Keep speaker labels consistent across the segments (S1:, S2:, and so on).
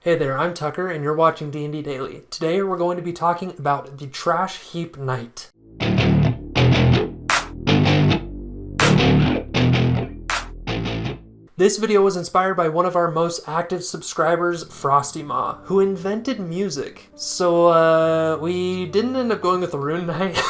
S1: Hey there, I'm Tucker, and you're watching D&D Daily. Today we're going to be talking about the Trash Heap Knight. This video was inspired by one of our most active subscribers, Frostymaw, who invented music. So, we didn't end up going with the Rune Knight.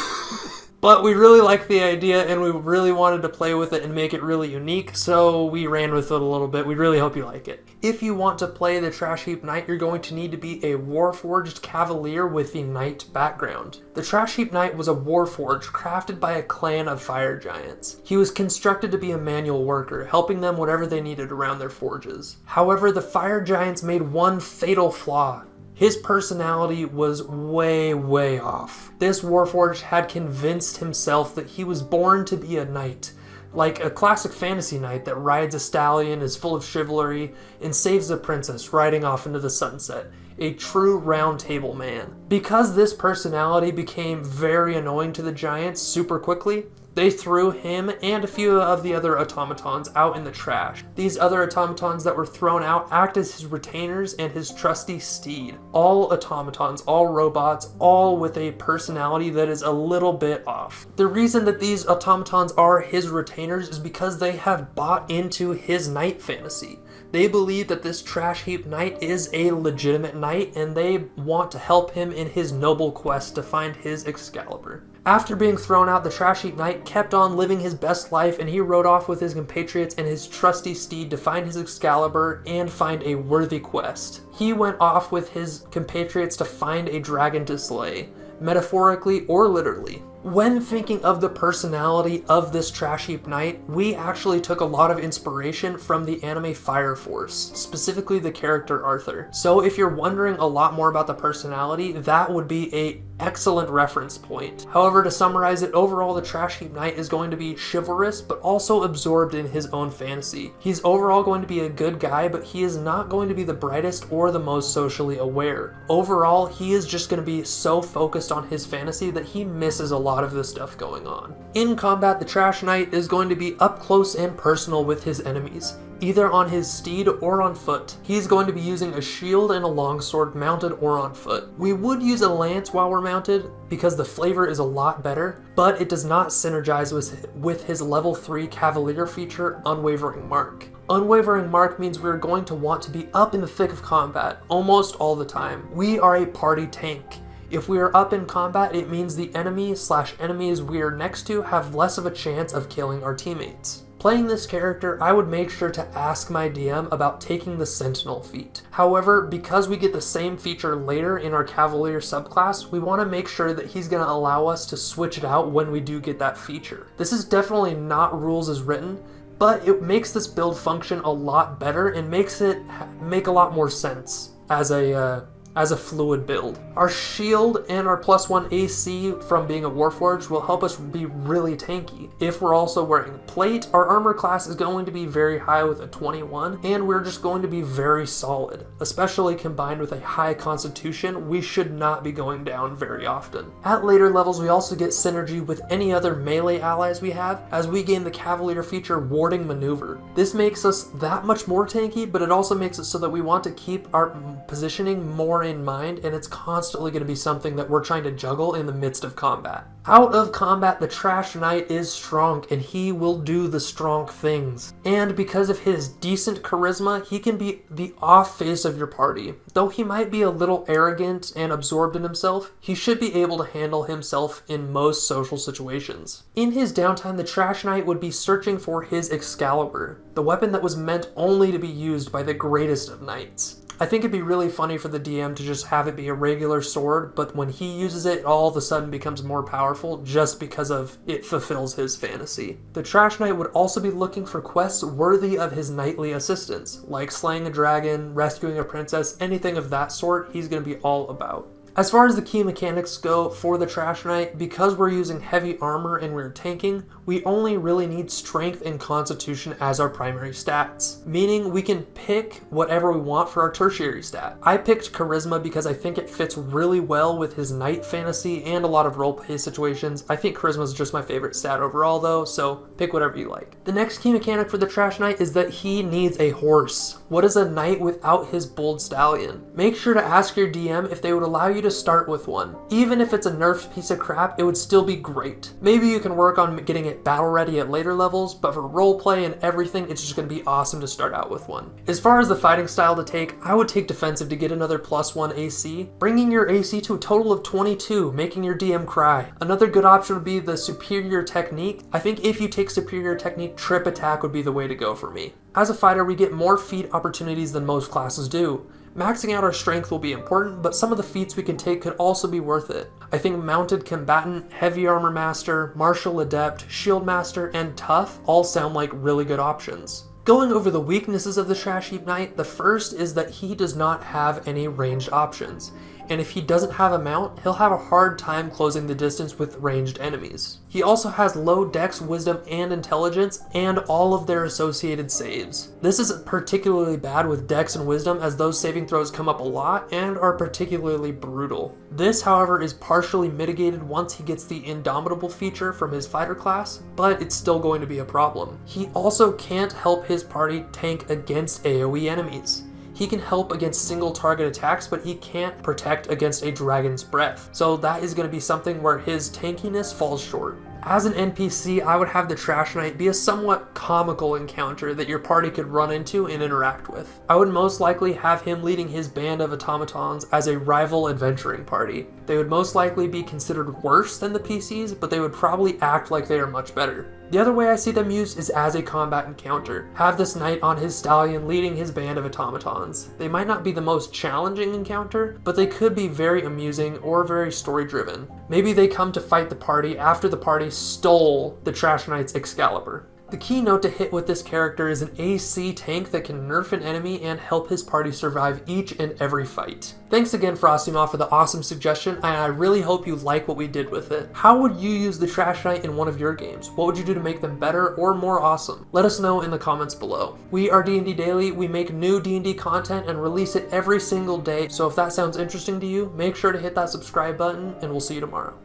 S1: But we really liked the idea and we really wanted to play with it and make it really unique, so we ran with it a little bit. We really hope you like it. If you want to play the Trash Heap Knight, you're going to need to be a Warforged Cavalier with the Knight background. The Trash Heap Knight was a Warforged crafted by a clan of fire giants. He was constructed to be a manual worker, helping them whatever they needed around their forges. However, the fire giants made one fatal flaw. His personality was way off. This Warforged had convinced himself that he was born to be a knight, like a classic fantasy knight that rides a stallion, is full of chivalry, and saves a princess riding off into the sunset. A true round table man. Because this personality became very annoying to the giants super quickly, they threw him and a few of the other automatons out in the trash. These other automatons that were thrown out act as his retainers and his trusty steed. All automatons, all robots, all with a personality that is a little bit off. The reason that these automatons are his retainers is because they have bought into his knight fantasy. They believe that this Trash Heap Knight is a legitimate knight and they want to help him in his noble quest to find his Excalibur. After being thrown out, the Trash Heap Knight kept on living his best life and he rode off with his compatriots and his trusty steed to find his Excalibur and find a worthy quest. He went off with his compatriots to find a dragon to slay, metaphorically or literally. When thinking of the personality of this Trash Heap Knight, we actually took a lot of inspiration from the anime Fire Force, specifically the character Arthur. So if you're wondering a lot more about the personality, that would be an excellent reference point. However, to summarize it, overall the Trash Heap Knight is going to be chivalrous, but also absorbed in his own fantasy. He's overall going to be a good guy, but he is not going to be the brightest or the most socially aware. Overall, he is just going to be so focused on his fantasy that he misses a lot of the stuff going on. In combat, the Trash Knight is going to be up close and personal with his enemies, either on his steed or on foot. He's going to be using a shield and a longsword mounted or on foot. We would use a lance while we're mounted because the flavor is a lot better, but it does not synergize with his level 3 Cavalier feature, Unwavering Mark. Unwavering Mark means we're going to want to be up in the thick of combat almost all the time. We are a party tank. If we are up in combat, it means the enemy/enemies we are next to have less of a chance of killing our teammates. Playing this character, I would make sure to ask my DM about taking the Sentinel feat. However, because we get the same feature later in our Cavalier subclass, we want to make sure that he's going to allow us to switch it out when we do get that feature. This is definitely not rules as written, but it makes this build function a lot better and makes it make a lot more sense as a fluid build. Our shield and our +1 AC from being a Warforged will help us be really tanky. If we're also wearing plate, our armor class is going to be very high with a 21, and we're just going to be very solid. Especially combined with a high constitution, we should not be going down very often. At later levels, we also get synergy with any other melee allies we have, as we gain the Cavalier feature Warding Maneuver. This makes us that much more tanky, but it also makes it so that we want to keep our positioning more in mind, and it's constantly going to be something that we're trying to juggle in the midst of combat. Out of combat, the Trash Knight is strong and he will do the strong things. And because of his decent charisma, he can be the off face of your party. Though he might be a little arrogant and absorbed in himself, he should be able to handle himself in most social situations. In his downtime, the Trash Knight would be searching for his Excalibur, the weapon that was meant only to be used by the greatest of knights. I think it'd be really funny for the DM to just have it be a regular sword, but when he uses it, it all of a sudden becomes more powerful just because of it fulfills his fantasy. The Trash Knight would also be looking for quests worthy of his knightly assistance, like slaying a dragon, rescuing a princess, anything of that sort he's going to be all about. As far as the key mechanics go for the Trash Knight, because we're using heavy armor and we're tanking, we only really need strength and constitution as our primary stats, meaning we can pick whatever we want for our tertiary stat. I picked charisma because I think it fits really well with his knight fantasy and a lot of roleplay situations. I think charisma is just my favorite stat overall though, so pick whatever you like. The next key mechanic for the Trash Knight is that he needs a horse. What is a knight without his bold stallion? Make sure to ask your DM if they would allow you to start with one. Even if it's a nerfed piece of crap, it would still be great. Maybe you can work on getting it battle ready at later levels, but for roleplay and everything, it's just going to be awesome to start out with one. As far as the fighting style to take, I would take defensive to get another +1 AC, bringing your AC to a total of 22, making your DM cry. Another good option would be the superior technique. I think if you take superior technique, trip attack would be the way to go for me. As a fighter, we get more feat opportunities than most classes do. Maxing out our strength will be important, but some of the feats we can take could also be worth it. I think Mounted Combatant, Heavy Armor Master, Martial Adept, Shield Master, and Tough all sound like really good options. Going over the weaknesses of the Trash Heap Knight, the first is that he does not have any ranged options. And if he doesn't have a mount, he'll have a hard time closing the distance with ranged enemies. He also has low dex, wisdom, and intelligence, and all of their associated saves. This is particularly bad with dex and wisdom, as those saving throws come up a lot and are particularly brutal. This, however, is partially mitigated once he gets the Indomitable feature from his fighter class, but it's still going to be a problem. He also can't help his party tank against AoE enemies. He can help against single target attacks, but he can't protect against a Dragon's Breath. So that is going to be something where his tankiness falls short. As an NPC, I would have the Trash Knight be a somewhat comical encounter that your party could run into and interact with. I would most likely have him leading his band of automatons as a rival adventuring party. They would most likely be considered worse than the PCs, but they would probably act like they are much better. The other way I see them used is as a combat encounter. Have this knight on his stallion leading his band of automatons. They might not be the most challenging encounter, but they could be very amusing or very story driven. Maybe they come to fight the party after the party stole the Trash Knight's Excalibur. The key note to hit with this character is an AC tank that can nerf an enemy and help his party survive each and every fight. Thanks again, Frostymaw, for the awesome suggestion, and I really hope you like what we did with it. How would you use the Trash Knight in one of your games? What would you do to make them better or more awesome? Let us know in the comments below. We are D&D Daily. We make new D&D content and release it every single day, so if that sounds interesting to you, make sure to hit that subscribe button, and we'll see you tomorrow.